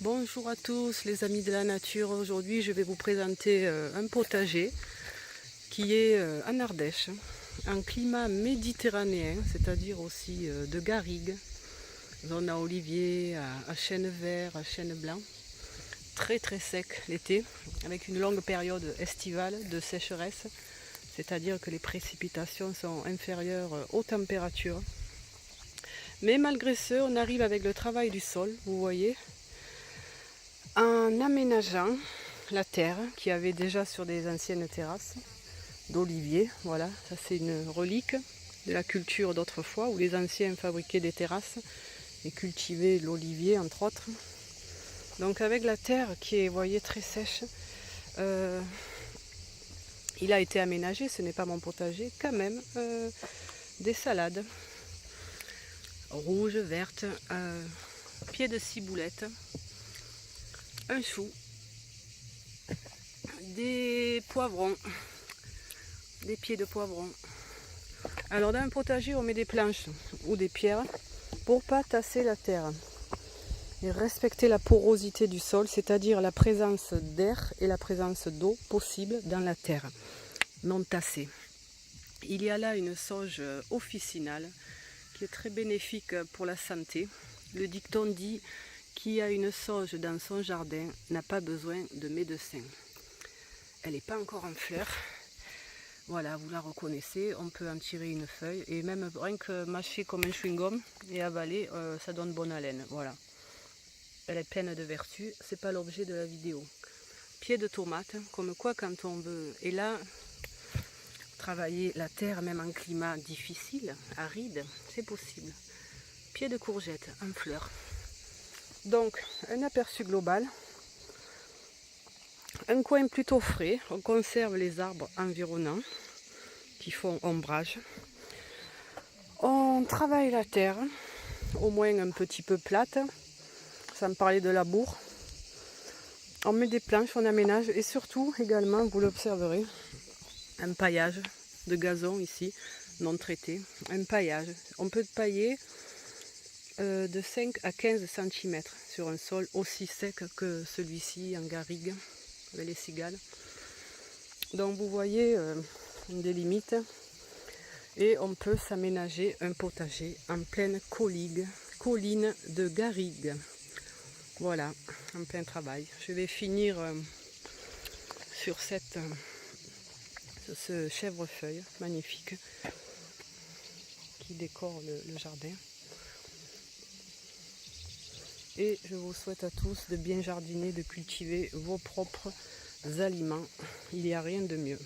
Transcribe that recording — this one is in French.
Bonjour à tous les amis de la nature. Aujourd'hui je vais vous présenter un potager qui est en Ardèche, un climat méditerranéen, c'est-à-dire aussi de garrigue, zone à olivier, à chêne vert, à chêne blanc, très très sec l'été, avec une longue période estivale de sécheresse, c'est-à-dire que les précipitations sont inférieures aux températures. Mais malgré ce, on arrive avec le travail du sol, vous voyez, en aménageant la terre qu'il y avait déjà sur des anciennes terrasses d'oliviers. Voilà, ça c'est une relique de la culture d'autrefois où les anciens fabriquaient des terrasses et cultivaient l'olivier entre autres. Donc avec la terre qui est, vous voyez, très sèche, il a été aménagé, ce n'est pas mon potager, quand même des salades rouges, vertes, pieds de ciboulette, un chou, des poivrons, des pieds de poivrons. Alors dans un potager on met des planches ou des pierres pour pas tasser la terre et respecter la porosité du sol, c'est-à-dire la présence d'air et la présence d'eau possible dans la terre, non tassée. Il y a là une sauge officinale qui est très bénéfique pour la santé. Le dicton dit qui a une sauge dans son jardin n'a pas besoin de médecin. Elle n'est pas encore en fleurs. Voilà, vous la reconnaissez, on peut en tirer une feuille et même rien que mâcher comme un chewing-gum et avaler, ça donne bonne haleine. Voilà. Elle est pleine de vertus, c'est pas l'objet de la vidéo. Pied de tomate, comme quoi quand on veut, et là, travailler la terre même en climat difficile, aride, c'est possible. Pied de courgette en fleurs. Donc, un aperçu global. Un coin plutôt frais, on conserve les arbres environnants qui font ombrage. On travaille la terre, au moins un petit peu plate, sans parler de labour. On met des planches, on aménage et surtout également, vous l'observerez, un paillage de gazon ici, non traité. Un paillage. On peut pailler de 5 à 15 cm sur un sol aussi sec que celui-ci en garrigue, avec les cigales. Donc vous voyez des limites et on peut s'aménager un potager en pleine colline de garrigue. Voilà, en plein travail. Je vais finir sur ce chèvrefeuille magnifique qui décore le jardin. Et je vous souhaite à tous de bien jardiner, de cultiver vos propres aliments. Il n'y a rien de mieux.